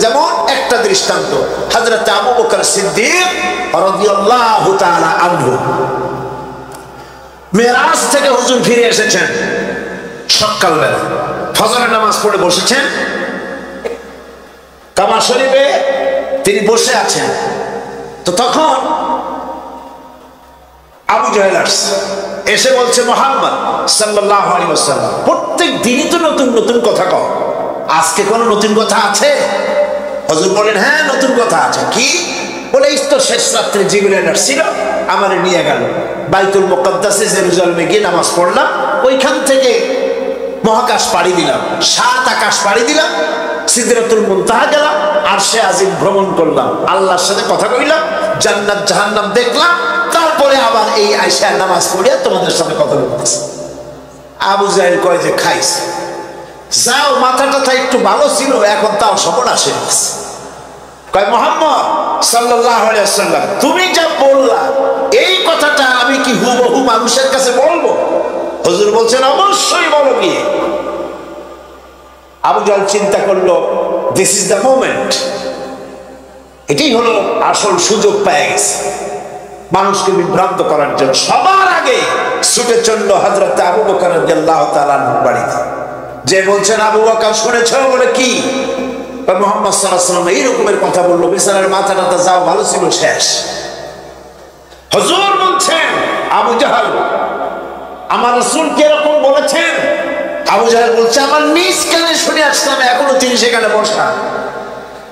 যেমন একটা দৃষ্টান্ত হযরত আবু বকর সিদ্দিক রাদিয়াল্লাহু তাআলা আনহু, মেরাজ থেকে হুজুর ফিরে এসেছেন সকালবেলা, ফজরের নামাজ পড়ে বসেছেন কাবা শরীফে, তিনি বসে আছেন। তো তখন আবু জাহেল এসে বলছে, মুহাম্মদ সাল্লাল্লাহু আলাইহি ওয়াসাল্লাম প্রত্যেক দিনই তো নতুন নতুন কথা কও, আজকে কোনো নতুন কথা আছে? হুজুর বলেন, হ্যাঁ নতুন কথা আছে। কি? বলে, এই তো শেষ রাত্রে জিবরাইল আসছিল, আমারে নিয়ে গেল বাইতুল মুকাদ্দাসে, জেরুজালেমে গিয়ে নামাজ পড়লাম, ওইখান থেকে মহাকাশ পাড়ি দিলাম, 7 আকাশ পাড়ি দিলাম, সিদরাতুল মুনতাহা গেলাম, আরশে আজিম ভ্রমণ করলাম, আল্লাহর সাথে কথা কইলাম, জান্নাত জাহান্নাম দেখলাম, তারপরে আবার এই আয়েশা নামাজ পড়িয়া তোমাদের সাথে কথা বলতেছে। আবু জাহেল কয় যে, খাইস যাও, মাথাটা একটু ভালো ছিল, এখন তাও সর্বনাশে গেছে। কয়, মুহাম্মদ সাল্লাল্লাহু আলাইহি ওয়াসাল্লাম তুমি যা বললা এই কথাটা আমি কি হুবহু মানুষের কাছে বলবো? হুজুর বলছেন, অবশ্যই বলো গিয়ে। আবু জাহেল চিন্তা করলো, দিস ইজ দ্য মোমেন্ট, এটাই হলো আসল সুযোগ পেয়ে গেছে মানুষকে বিভ্রান্ত করার জন্য। সবার আগে ছুটে চললো হযরত আবু বকর রাদিয়াল্লাহু তাআলা আনহুর বাড়িতে, যে বলছেন, আবু বকর শুনেছ? বলে, কি? মুহাম্মদ সাল্লাল্লাহু আলাইহি ওয়াসাল্লাম এই রকমের কথা বললো, বেচারার মাথাটা যাও ভালো ছিল শেষ। হুজুর বলছেন, আবু জাহেল আমার রাসূল কি এরকম বলেছেন? আবু জাহেল বলছে, আমার নিজ কানে শুনে আসলাম, এখনো তিনি সেখানে বসা।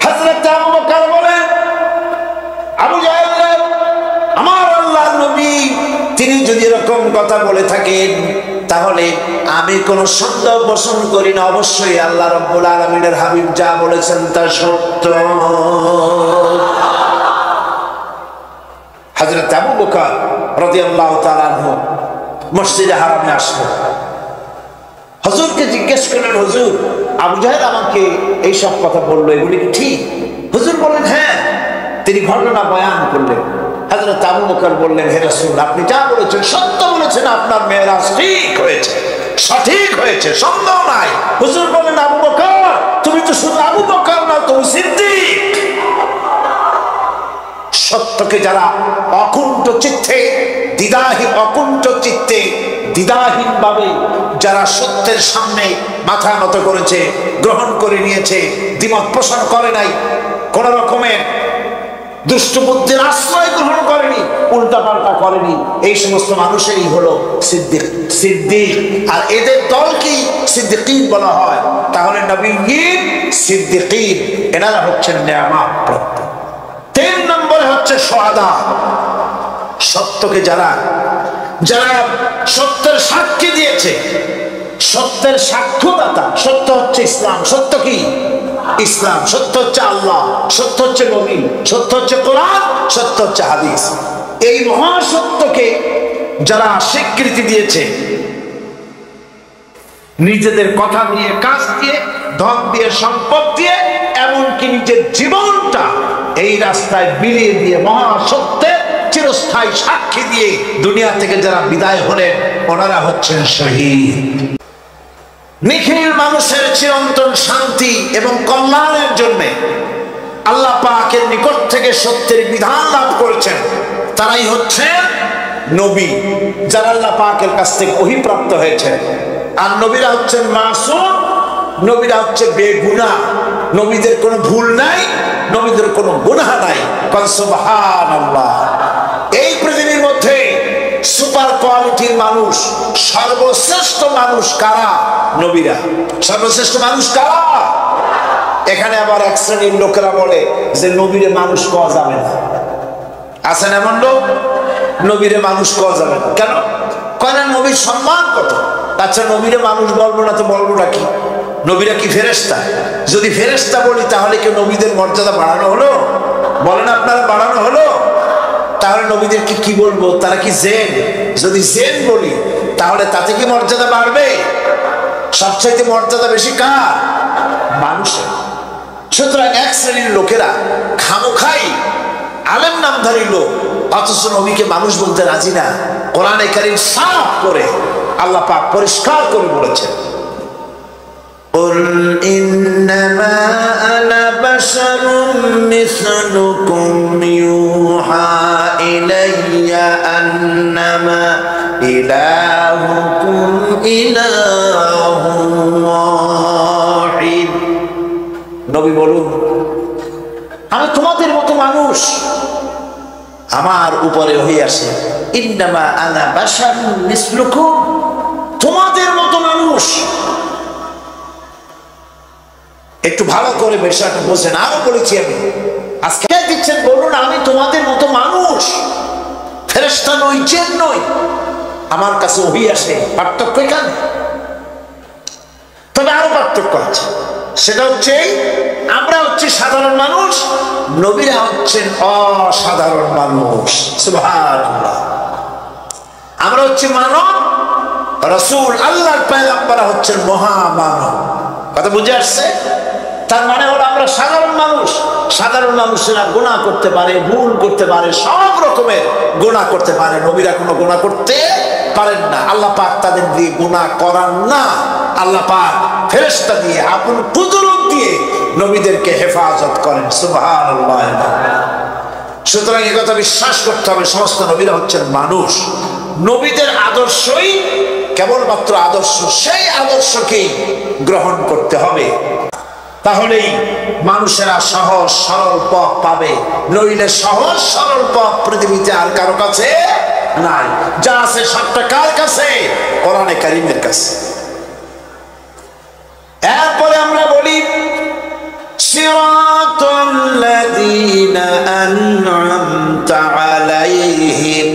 হযরত আবু বকর বলেন, আবু জাহেল, আমার আল্লাহর নবী তিনি যদি এরকম কথা বলে থাকেন তাহলে আমি কোন সন্দেহ পোষণ করি না, অবশ্যই আল্লাহ রাব্বুল আলামিনের হাবিব যা বলেছেন তা সত্য। হযরত আবু বকর রাদিয়াল্লাহু তাআলা আনহু মসজিদে হারামে আসলেন, হুজুরকে জিজ্ঞেস করলেন, হুজুর আবু জাহেল আমাকে এই সব কথা বললো, এগুলি কি ঠিক? হুজুর বললেন, হ্যাঁ। তিনি ঘটনা বয়ান করলেন। হযরত আবু বকর বললেন, হে রাসূল আপনি যা বলেছেন সত্য বলেছেন, আপনার মেরাজ ঠিক হয়েছে, সঠিক হয়েছে, সন্দেহ নাই। হুজুর বললেন, আবু বকর তুমি তো শুধু আবু বকর না, তুমি সিদ্দিক। সত্যকে যারা অকুণ্ঠ চিত্তে দ্বিধাহীন ভাবে যারা সত্যের সামনে মাথা নত করেছে, গ্রহণ করে নিয়েছে, দ্বিমত পোষণ করে নাই, কোন রকমের দুষ্ট বুদ্ধির আশ্রয় গ্রহণ করেনি, উল্টাপাল্টা করেনি, এই সমস্ত মানুষেরই হলো সিদ্দিক। আর এদের দলকে সিদ্দিকিন বলা হয়। তাহলে নবীয়িন, সিদ্দিকিন এনারা হচ্ছেন নেয়ামত প্রাপ্ত। 3 নম্বরে হচ্ছে শুহাদা, সত্যকে যারা সত্যের সাক্ষী দিয়েছে, সত্যের সাক্ষ্যদাতা। সত্য হচ্ছে ইসলাম। সত্য কি? ইসলাম। সত্য হচ্ছে আল্লাহ, সত্য হচ্ছে নবী, সত্য হচ্ছে কোরআন, সত্য হচ্ছে হাদিস। এই মহাসত্যকে যারা স্বীকৃতি দিয়েছে, নিজেদের কথা দিয়ে, কাজ দিয়ে, ধন দিয়ে, সম্পদ দিয়ে, এমনকি নিজের জীবনটা এই রাস্তায় বিলিয়ে দিয়ে মহাসত্যের চিরস্থায়ী সাক্ষী দিয়ে দুনিয়া থেকে যারা বিদায় হলেন, ওনারা হচ্ছেন শহীদ। নিখিল মানুষের চিরন্তন শান্তি এবং কল্যাণের জন্য আল্লাহ পাকের নিকট থেকে সত্যের বিধান লাভ করেছেন, তারাই হচ্ছেন নবী, যারা আল্লাহ পাকের কাছ থেকে ওহী প্রাপ্ত হয়েছে। আর নবীরা হচ্ছেন মাসুম, নবীরা হচ্ছে বেগুনাহ, নবীদের কোনো ভুল নাই, নবীদের কোনো গুনাহ নাই। সুবহানাল্লাহ। এই পৃথিবীর মধ্যে সুপার কোয়ালিটির মানুষ, সর্বশ্রেষ্ঠ মানুষ কারা? নবীরা। সর্বশ্রেষ্ঠ মানুষ কারা? এখানে আবার এক শ্রেণীর লোকেরা বলে যে নবীরে মানুষ কওয়া যাবে না। আছেন এমন লোক, নবীরে মানুষ কওয়া যাবে না। কেন? কয় না নবীর সম্মান কত। আচ্ছা নবীরে মানুষ বলবো না তো বলবোটা কি? নবীরা কি ফেরেশতা? যদি ফেরেশতা বলি তাহলে কি নবীদের মর্যাদা বাড়ানো হলো? বলেন আপনারা, বাড়ানো হলো? তাহলে নবীদেরকে কি বলবো? তারা কি জেন? যদি জেন বলি তাহলে তাতে কি মর্যাদা বাড়বে? সবচাইতে মর্যাদা বেশি কার? মানুষের। সুতরাং এক শ্রেণীর লোকেরা খামোখাই আলেম নামধারী লোক, অথচ নবীকে মানুষ বলতে রাজি না। কোরআনে কারীম সাফ করে আল্লাহ পাক পরিষ্কার করে বলেছেন, কুল ইন্নামা আনা বাশারুম মিসলুকুম ইউহা ইলাইয়া আন্নামা ইলাহুকুম ইলাহুন ওয়াহিদ। নবী বলুন, আমি তোমাদের মতো মানুষ, আমার উপরে ওহী আসে, ইন্নামা আনা বাশারুম মিসলুকুম, তোমাদের মতো মানুষ। একটু ভালো করে বিষয়টা বোঝেন। আরো বলেছি আমি, আজকে দিচ্ছেন, বলুন আমি তোমাদের মতো মানুষ, ফেরেশতা নই, জিন নই, আমার কাছে ওহী আসে। পার্থক্য এখানে। তবে আরো পার্থক্য আছে, সেটা হচ্ছে আমরা হচ্ছি সাধারণ মানুষ, নবীরা হচ্ছেন অসাধারণ মানুষ। সুবহানাল্লাহ। আমরা হচ্ছি মানব, রাসূল আল্লাহর পয়গম্বর হচ্ছেন মহামানব। কথা বুঝে আসছে? তার মানে হলো আমরা সাধারণ মানুষ। সাধারণ মানুষেরা গুনাহ করতে পারে, ভুল করতে পারে, সব রকমের গুনাহ করতে পারে। নবীরা কোনো গুনাহ করতে পারেন না। আল্লাহ পাক তাদের দিয়ে গুনাহ করান না। আল্লাহ পাক ফেরেশতা দিয়ে, আপন কুদরত দিয়ে নবীদেরকে হেফাজত করেন। সুবহানাল্লাহ। সুতরাং এই কথা বিশ্বাস করতে হবে, সমস্ত নবীরা হচ্ছেন মানুষ। নবীদের আদর্শই কেবলমাত্র আদর্শ, সেই আদর্শকেই গ্রহণ করতে হবে। তাহলেই মানুষেরা সহজ সরল পথ পাবে। নইলে সহজ সরল পথ পৃথিবীতে আর কারো কাছে নাই। যা আছে সবটা কার কাছে? কোরআনে কারীমের কাছে। এরপরে আমরা বলি, সিরাতাল্লাযীনা আন'আমতা আলাইহিম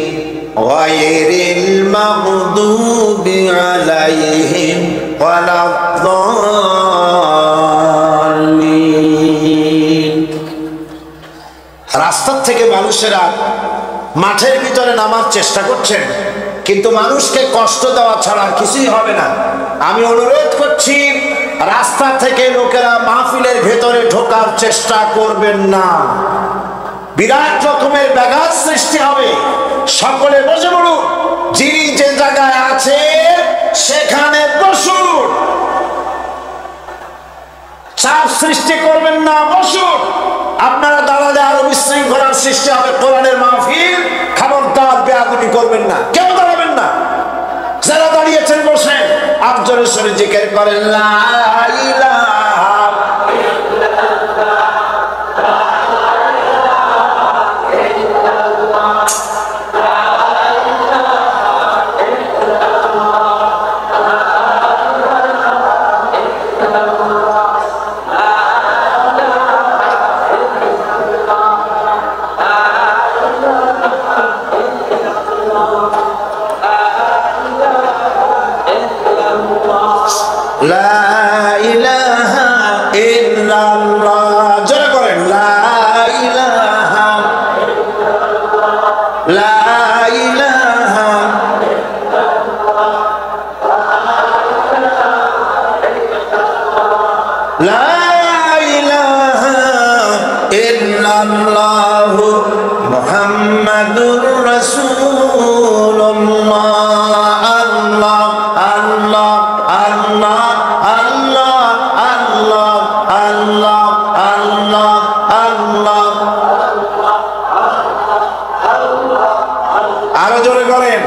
গায়রিল মাগদুবি আলাইহিম ওয়ালাদ-দাল্লিন। রাস্তা থেকে মানুষেরা মাঠের ভিতরে নামার চেষ্টা করছেন, কিন্তু মানুষকে কষ্ট দেওয়া ছাড়া কিছুই হবে না। আমি অনুরোধ করছি, রাস্তা থেকে লোকেরা মাহফিলের ভেতরে ঢোকার চেষ্টা করবেন না। বিরাট রকমের ব্যাঘাত সৃষ্টি হবে। সকলে বসে পড়ুন, যিনি যে জায়গায় আছে সেখানে বসুন। চাপ সৃষ্টি করবেন না, বসুন। আপনারা দাঁড়ালে আরো বিশৃঙ্খলার সৃষ্টি হবে। কোরআনের মাহফিল, খবরদার বেয়াদবি করবেন না, কেউ দাঁড়াবেন না। যারা দাঁড়িয়েছেন বসেন, আর জোরে সোরে জিকির করেন লা ইলাহা লা ইলাহা ইল্লাল্লাহ। জোরে করেন লা ইলাহা, লা ইলাহা, লা ইলাহা ইল্লাল্লাহ মুহাম্মাদুর রাসূলুল্লাহ। আল্লাহ আল্লাহ আল্লাহ আল্লাহ আল্লাহ আল্লাহ আল্লাহ আল্লাহ। আরো জোরে করেন।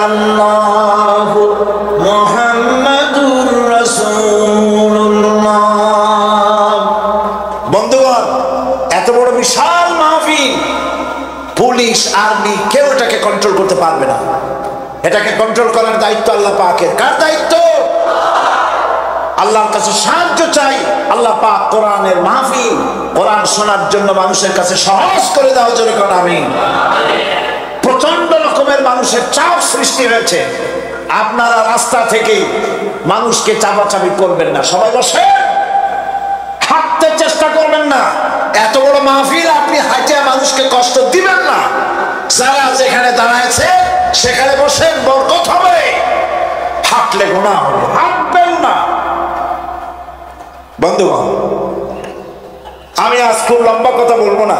আল্লাহু মুহাম্মাদুর রাসূলুল্লাহ। বন্ধুগণ, এত বড় বিশাল মাহফিল, পুলিশ আর্মি কেউ এটাকে কন্ট্রোল করতে পারবে না। এটাকে কন্ট্রোল করার দায়িত্ব আল্লাহ পাকের। কার দায়িত্ব? আল্লাহর কাছে সাহায্য চাই। আল্লাহ পাক কোরআনের মাহফিল, কোরআন শোনার জন্য মানুষের কাছে সহজ করে দাও। জোরে কর আমিন। প্রচন্ড রকমের মানুষের চাপ সৃষ্টি হয়েছে। আপনারা রাস্তা থেকে মানুষকে চাপাচাপি করবেন না, সবাই বসে হাঁটতে চেষ্টা করবেন না। এত বড় মাহফিল, আপনি হাঁটে মানুষকে কষ্ট দিবেন না। যারা যেখানে দাঁড়াইছে সেখানে বসেন, বরকত হবে। হাঁটলে গুনাহ হবে, হাঁটবেন না। বন্ধুগণ, আমি আজ খুব লম্বা কথা বলবো না,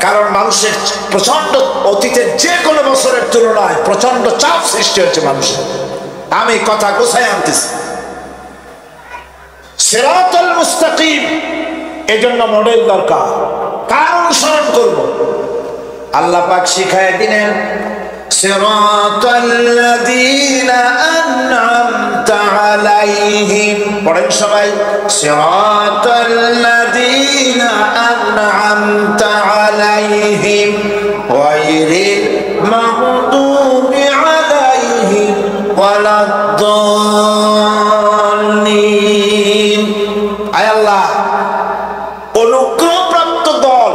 কারণ মানুষের প্রচন্ড অতীতের যে কোনো বছরের তুলনায় প্রচন্ড চাপ সৃষ্টি হচ্ছে মানুষের। আমি কথা গোছায় আনতেছি। সিরাতুল মুস্তাকিম, এজন্য মডেল দরকার, কার অনুসরণ করব? আল্লাহ পাক শিখায় দিলেন সিরাতাল্লাযীনা আন'আমতা আলাইহিম। পড়েন সবাই, সিরাতাল্লাযীনা আন'আমতা আলাইহিম গায়রিল মাগদুবি আলাইহিম ওয়ালাদ-দাল্লিন। আয় আল্লাহ, অনুগ্রহপ্রাপ্ত দল,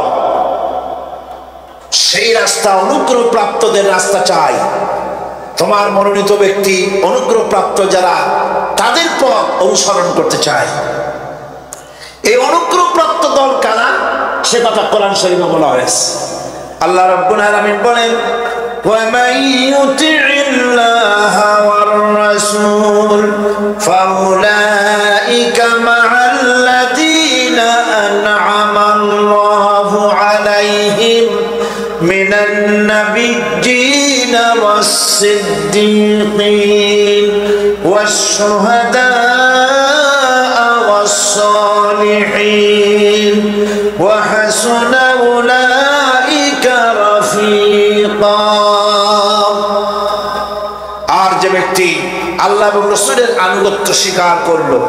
সেই রাস্তা অনুগ্রহপ্রাপ্তদের রাস্তা চাই। তোমার মনোনীত ব্যক্তি অনুগ্রহপ্রাপ্ত যারা, তাদের পথ অনুসরণ করতে চায়। এই অনুগ্রহপ্রাপ্ত দল কারা, সে কথা কোরআন শরীফে বলা হয়েছে। আল্লাহ রাব্বুল আলামিন বলেন, وَمَن يُطِعِ اللَّهَ وَالرَّسُولَ فَأُولَئِكَ مَعَ الَّذِينَ أَنْعَمَ اللَّهُ عَلَيْهِمْ مِنَ النَّبِيِّينَ وَالصِّدِّيقِينَ وَالشُّهَدَاءِ وَالصَّالِحِينَ وَحَسُنَ أُولَئِكَ رَفِيقًا। আর যে ব্যক্তি আল্লাহ এবং রাসূলের আনুগত্য স্বীকার করলো,